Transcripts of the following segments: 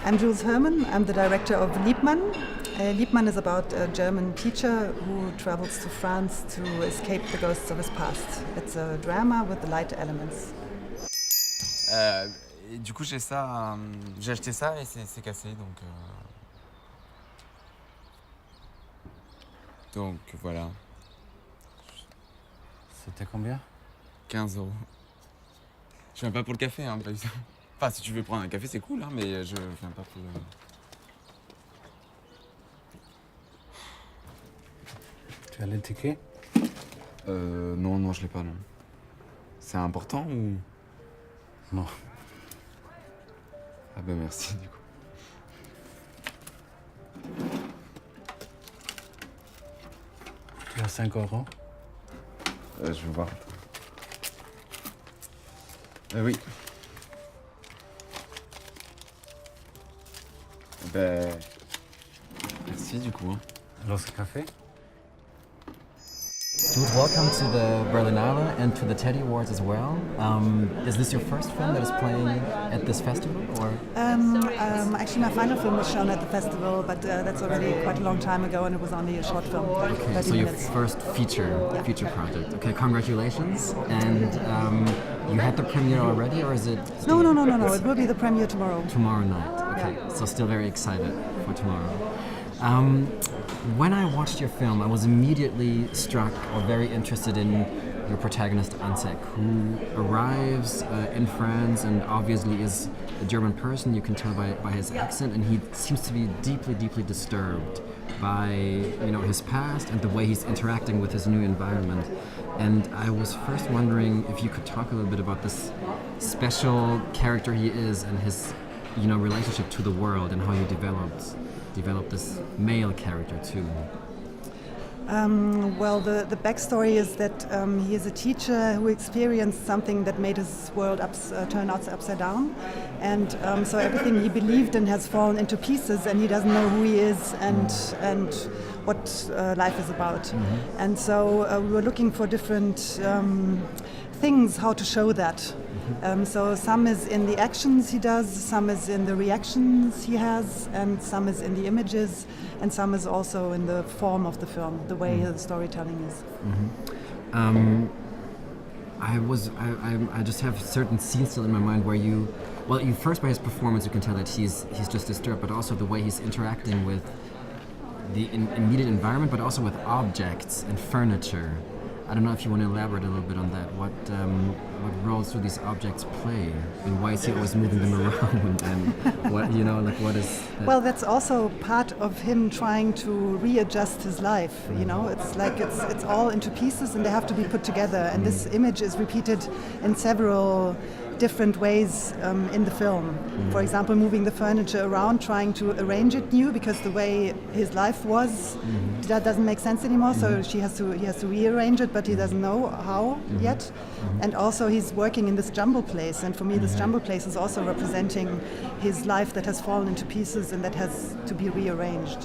I'm Jules Herrmann. I'm the director of Liebmann. Liebmann is about a German teacher who travels to France to escape the ghosts of his past. It's a drama with the light elements. Et du coup, j'ai acheté ça et c'est cassé, donc voilà. C'était combien? 15 €. Je viens pas pour le café, hein, pas du tout. Enfin, si tu veux prendre un café, c'est cool, hein, mais je viens pas pour le... Tu as le ticket? Non, je l'ai pas, non. C'est important ou... Non. Ah ben merci, du coup. Tu as 5 €? Je vais voir. Oui. Ben... Merci, du coup. Alors, ce café? Jules, welcome to the Berlinale and to the Teddy Awards as well. Is this your first film that is playing at this festival, or? Actually, my final film was shown at the festival, but that's already quite a long time ago, and it was only a short film. Okay, so your first feature project. Okay, congratulations. And you had the premiere already, or is it? No. It will be the premiere tomorrow. Tomorrow night. Okay, Yeah. so still very excited for tomorrow. When I watched your film, I was immediately struck or very interested in your protagonist Antek, who arrives in France and obviously is a German person. You can tell by his accent, and he seems to be deeply disturbed by his past and the way he's interacting with his new environment. And I was first wondering if you could talk a little bit about this special character he is and his relationship to the world and how you developed this male character too. Well, the backstory is that he is a teacher who experienced something that made his world turn upside down, and so everything he believed in has fallen into pieces, and he doesn't know who he is and what life is about. Mm-hmm. And so we were looking for different things how to show that. So some is in the actions he does, some is in the reactions he has, and some is in the images, and some is also in the form of the film, the way the storytelling is. Mm-hmm. I just have certain scenes still in my mind where you first by his performance you can tell that he's just disturbed, but also the way he's interacting with the immediate environment, but also with objects and furniture. I don't know if you want to elaborate a little bit on that. What roles do these objects play, and why is he always moving them around? And what is that? Well, that's also part of him trying to readjust his life. It's like it's all into pieces, and they have to be put together. And this image is repeated in several different ways in the film. For example, moving the furniture around, trying to arrange it new, because the way his life was, that doesn't make sense anymore. So he has to rearrange it, but he doesn't know how yet. And also he's working in this jumble place, and for me this jumble place is also representing his life that has fallen into pieces and that has to be rearranged.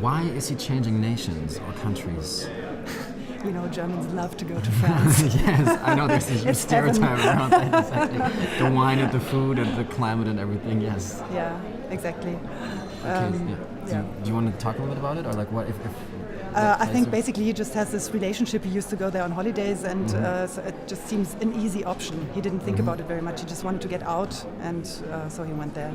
Why is he changing nations or countries? Germans love to go to France. Yes, I know there's a huge stereotype around that. Exactly. The wine and the food and the climate and everything, yes. Yeah, exactly. Okay, Do you want to talk a little bit about it? Or what if I think basically he just has this relationship. He used to go there on holidays, and so it just seems an easy option. He didn't think about it very much. He just wanted to get out, and so he went there.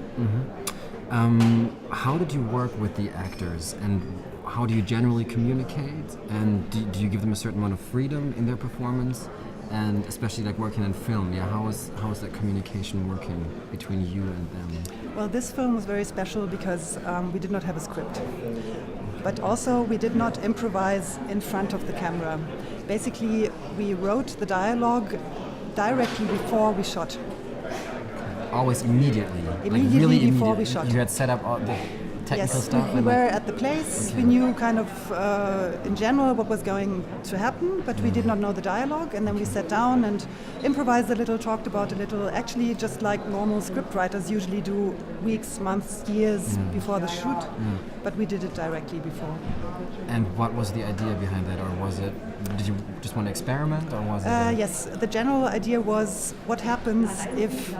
How did you work with the actors, and how do you generally communicate? And do you give them a certain amount of freedom in their performance? And especially working in film, how is that communication working between you and them? Well, this film was very special because we did not have a script. But also we did not improvise in front of the camera. Basically, we wrote the dialogue directly before we shot. Always immediately? Immediately before we shot. You had set up all the technical stuff? We were at the place. Okay. We knew kind of in general what was going to happen, but we did not know the dialogue. And then we sat down and improvised a little, talked about a little, actually just like normal script writers usually do, weeks, months, years before the shoot. But we did it directly before. And what was the idea behind that? Or did you just want to experiment? Or was it yes, the general idea was what happens if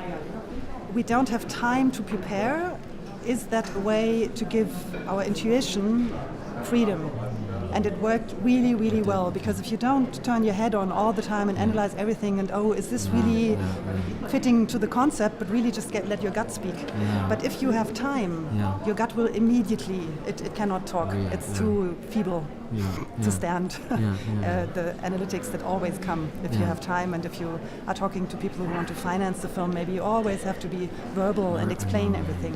we don't have time to prepare is that a way to give our intuition freedom? And it worked really, really well, because if you don't turn your head on all the time and analyze everything and, is this really fitting to the concept, but really just let your gut speak. Yeah. But if you have time, your gut will immediately, it cannot talk. It's too feeble to stand. The analytics that always come if you have time, and if you are talking to people who want to finance the film, maybe you always have to be verbal and explain everything.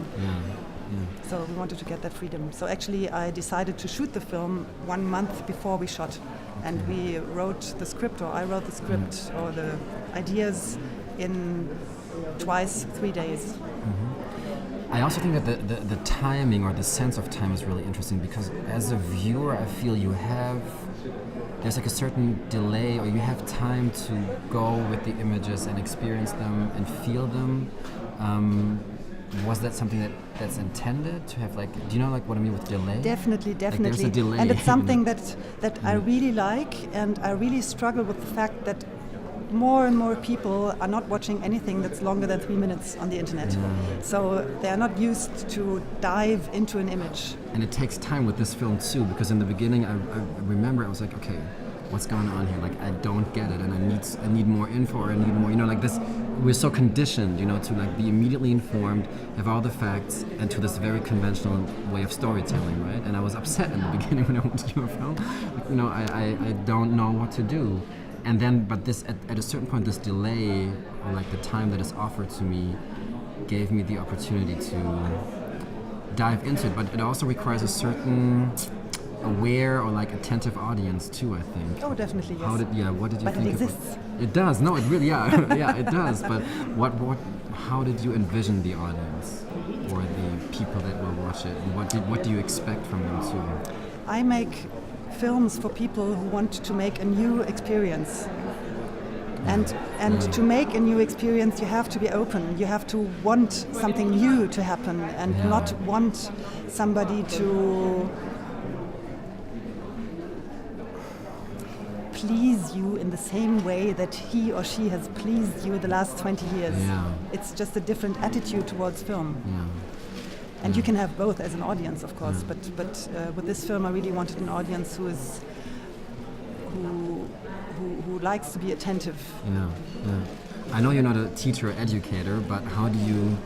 So we wanted to get that freedom. So actually I decided to shoot the film 1 month before we shot. And we wrote the script, or I wrote the script, or the ideas in 3 days. I also think that the timing or the sense of time is really interesting, because as a viewer I feel there's like a certain delay, or you have time to go with the images and experience them and feel them. Was that something that's intended to have, like, do you know like what I mean with delay? Definitely. Like there's a delay. And it's something that I really like, and I really struggle with the fact that more and more people are not watching anything that's longer than 3 minutes on the internet. So they are not used to dive into an image. And it takes time with this film too, because in the beginning I remember I was like, okay, what's going on here? Like, I don't get it, and I need more info, or I need more, like this. We're so conditioned, to like be immediately informed, have all the facts, and to this very conventional way of storytelling, right? And I was upset in the beginning when I went to do a film. I don't know what to do. And then, but this at a certain point, this delay, or like the time that is offered to me, gave me the opportunity to dive into it. But it also requires a certain aware or like attentive audience too, I think. Oh, definitely, yes. What did you but think? It exists. It does. No, it really, it does. But how did you envision the audience or the people that will watch it? And what do you expect from them too? I make films for people who want to make a new experience. And to make a new experience, you have to be open. You have to want something new to happen, and not want somebody to please you in the same way that he or she has pleased you the last 20 years. It's just a different attitude towards film. And you can have both as an audience, of course, but with this film I really wanted an audience who likes to be attentive. I know you're not a teacher or educator, but how do you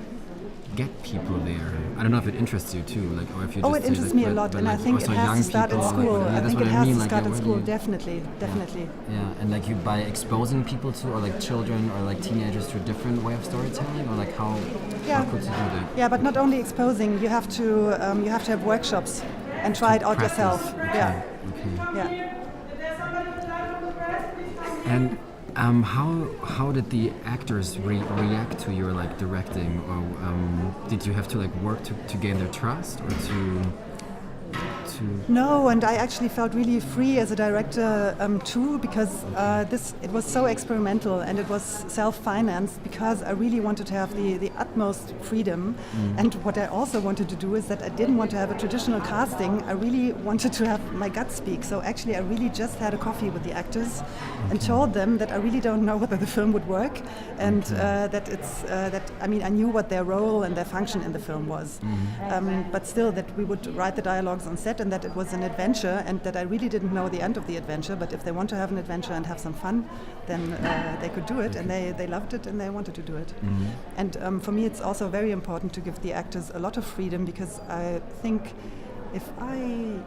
get people there? I don't know if it interests you too, like, or if you just it interests me a lot, and I think it has to start at school. I think it has to start at school, definitely. And like you, by exposing people to, or like children or like teenagers to a different way of storytelling, or like how could you do that? Yeah, but not only exposing, you have to have workshops and try it out practice. Yourself. Okay. And how did the actors react to your like directing, or did you have to like work to gain their trust, or to? No, and I actually felt really free as a director too, because it was so experimental, and it was self-financed, because I really wanted to have the utmost freedom. And what I also wanted to do is that I didn't want to have a traditional casting. I really wanted to have my gut speak. So actually I really just had a coffee with the actors and told them that I really don't know whether the film would work, and I knew what their role and their function in the film was, but still that we would write the dialogues on set, and that it was an adventure, and that I really didn't know the end of the adventure, but if they want to have an adventure and have some fun, then they could do it, and they loved it and they wanted to do it. And for me it's also very important to give the actors a lot of freedom, because I think if I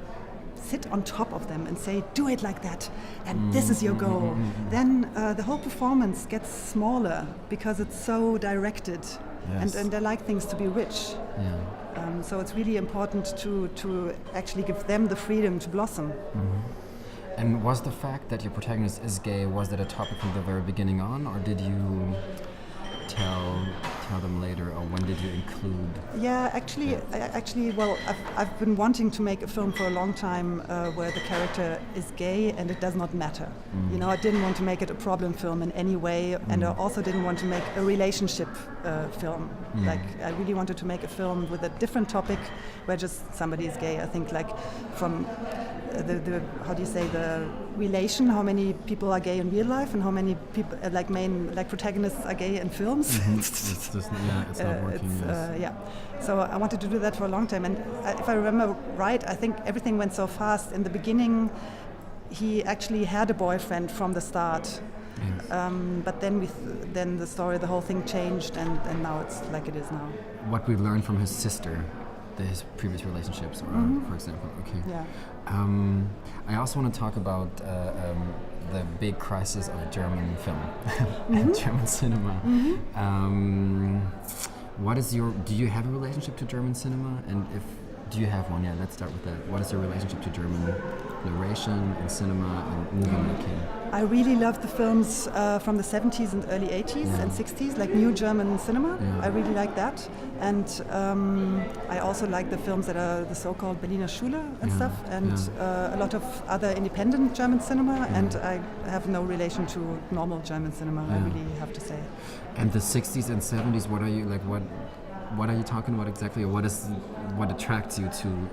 sit on top of them and say, do it like that, and this is your goal, then the whole performance gets smaller, because it's so directed. And I like things to be rich. So it's really important to actually give them the freedom to blossom. And was the fact that your protagonist is gay, was that a topic from the very beginning on, or did you tell them later, or when did you include? Yeah, actually, well, I've been wanting to make a film for a long time where the character is gay and it does not matter. I didn't want to make it a problem film in any way, and I also didn't want to make a relationship film. Like, I really wanted to make a film with a different topic where just somebody is gay. I think, like, from the how do you say, the relation, how many people are gay in real life and how many people like protagonists are gay in films. It's just, it's not working. Yeah. So I wanted to do that for a long time, and if I remember right, I think everything went so fast. In the beginning, he actually had a boyfriend from the start. Yes. But then the story, the whole thing changed, and now it's like it is now. What we learned from his sister, his previous relationships, for example. Okay. Yeah. I also want to talk about the big crisis of German film and German cinema. What is do you have a relationship to German cinema? And do you have one? Yeah, let's start with that. What is your relationship to German narration and cinema and movie making? I really love the films from the 70s and early 80s and 60s, like new German cinema. Yeah. I really like that. And I also like the films that are the so-called Berliner Schule and stuff, and a lot of other independent German cinema, and I have no relation to normal German cinema, I really have to say. And the 60s and 70s, what are you, like, what are you talking about exactly, or what attracts you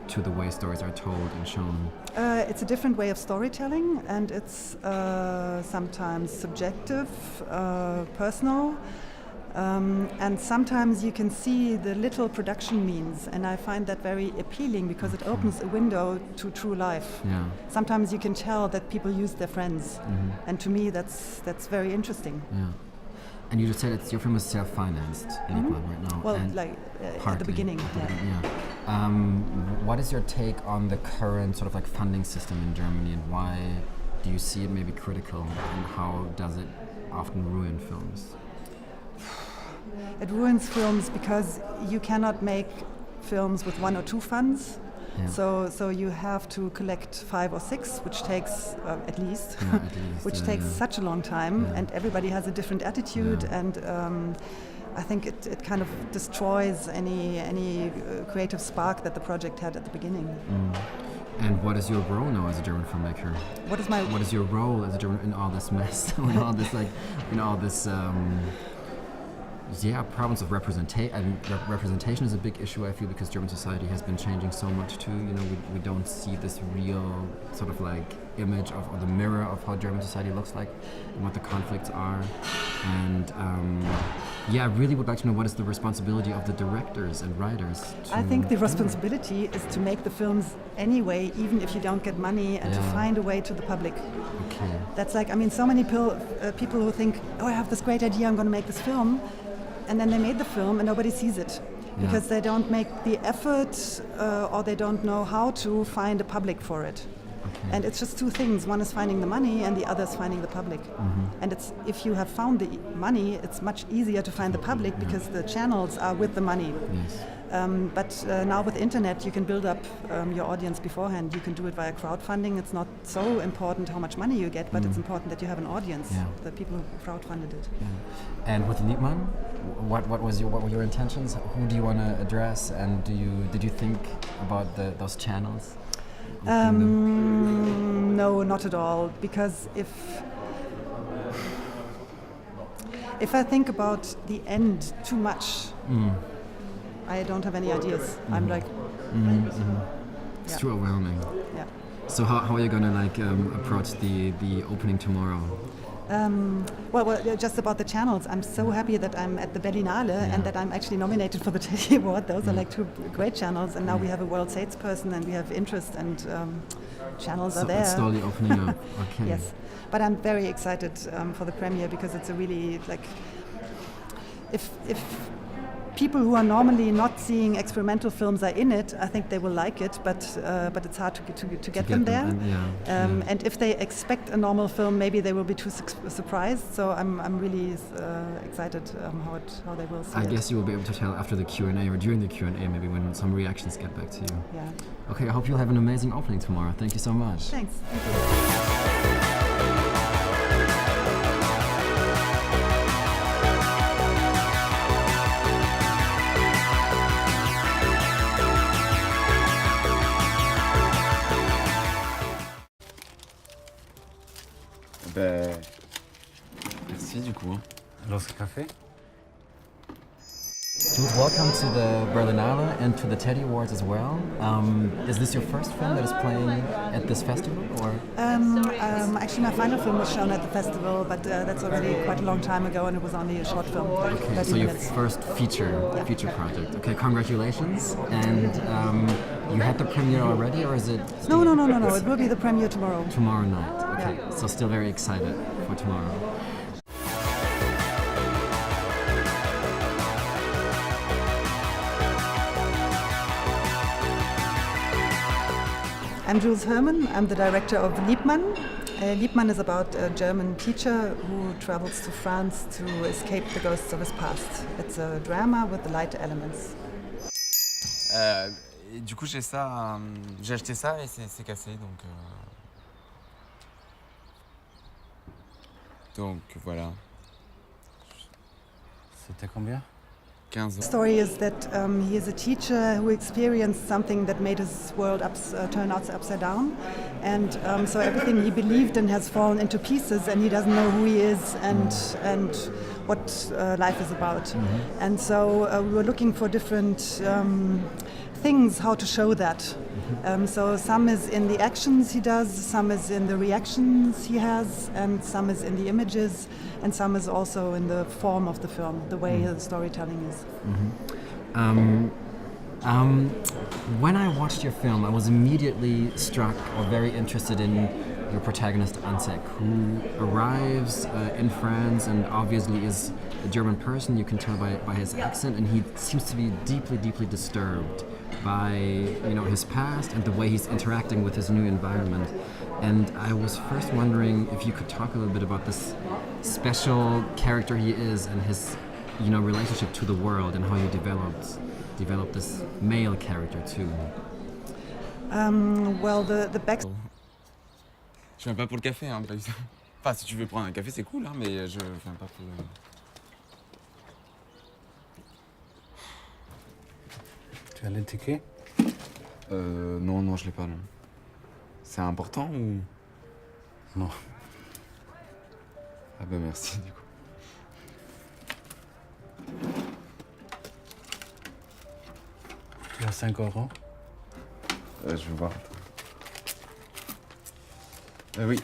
to the way stories are told and shown? It's a different way of storytelling, and it's sometimes subjective, personal, and sometimes you can see the little production means, and I find that very appealing because it opens a window to true life. Yeah. Sometimes you can tell that people use their friends, and to me that's very interesting. Yeah. And you just said your film is self-financed, Liebmann, right now. Well, and at the beginning. What is your take on the current sort of like funding system in Germany, and why do you see it maybe critical, and how does it often ruin films? It ruins films because you cannot make films with one or two funds. Yeah. So you have to collect 5 or 6, which takes at least, which takes such a long time, and everybody has a different attitude, and I think it kind of destroys any creative spark that the project had at the beginning. And what is your role now as a German filmmaker? What is your role as a German in all this mess, in all this problems of representation. Representation is a big issue, I feel, because German society has been changing so much too. You know, we don't see this real sort of like image of, or the mirror of how German society looks like and what the conflicts are. And I really would like to know, what is the responsibility of the directors and writers? I think the responsibility is to make the films anyway, even if you don't get money, and to find a way to the public. Okay. That's like, I mean, so many people who think, oh, I have this great idea, I'm going to make this film. And then they made the film and nobody sees it because they don't make the effort or they don't know how to find a public for it. Okay. And it's just two things. One is finding the money and the other is finding the public. And if you have found the money, it's much easier to find the public because the channels are with the money. Yes. But now with the internet, you can build up your audience beforehand. You can do it via crowdfunding. It's not so important how much money you get, but it's important that you have an audience, the people who crowdfunded it. Yeah. And with Liebmann, what were your intentions? Who do you want to address? And did you think about those channels? No, not at all. Because if I think about the end too much, I don't have any ideas. I'm like, it's too overwhelming. Yeah. So how are you gonna approach the opening tomorrow? Well, just about the channels. I'm so happy that I'm at the Berlinale and that I'm actually nominated for the Teddy Award. Those are like two great channels, and now we have a world salesperson and we have interest, and channels are there. It's slowly opening up. Okay. Yes, but I'm very excited for the premiere because it's a really if people who are normally not seeing experimental films are in it, I think they will like it, but it's hard to get them there. And if they expect a normal film, maybe they will be too surprised. So I'm really excited how they will see it. I guess you will be able to tell after the Q&A or during the Q&A, maybe when some reactions get back to you. Yeah. Okay, I hope you'll have an amazing opening tomorrow. Thank you so much. Thanks. Thank you. Merci du coup. Alors, ce café? Jules, welcome to the Berlinale and to the Teddy Awards as well. Is this your first film that is playing at this festival, or? Actually, my final film was shown at the festival, but that's already quite a long time ago, and it was only a short film. Okay, so your first feature project. Okay, congratulations. And you had the premiere already, or is it? No. It will be the premiere tomorrow. Tomorrow night. Okay, so still very excited for tomorrow. I'm Jules Herrmann. I'm the director of Liebmann. Liebmann is about a German teacher who travels to France to escape the ghosts of his past. It's a drama with the light elements. Et du coup, j'ai acheté ça et c'est cassé, donc voilà. C'était combien? 15 The ans. story is that he is a teacher who experienced something that made his world turn upside down, and so everything he believed in has fallen into pieces, and he doesn't know who he is and what life is about. Mm-hmm. And so we were looking for different things how to show that. Mm-hmm. So some is in the actions he does, some is in the reactions he has, and some is in the images, and some is also in the form of the film, the way the storytelling is. Mm-hmm. When I watched your film, I was immediately struck or very interested in your protagonist Antek, who arrives in France and obviously is a German person. You can tell by his accent, and he seems to be deeply, deeply disturbed by his past and the way he's interacting with his new environment. And I was first wondering if you could talk a little bit about this special character he is and his relationship to the world, and how you developed this male character too. Well, the back. Je viens pas pour le café, hein, pas évidemment. Enfin, si tu veux prendre un café, c'est cool, hein, mais je viens pas pour le... Tu as le ticket? Non, je l'ai pas, non. C'est important ou... Non. Ah bah merci, du coup. Tu as 5 euros? Je vais voir. Oui.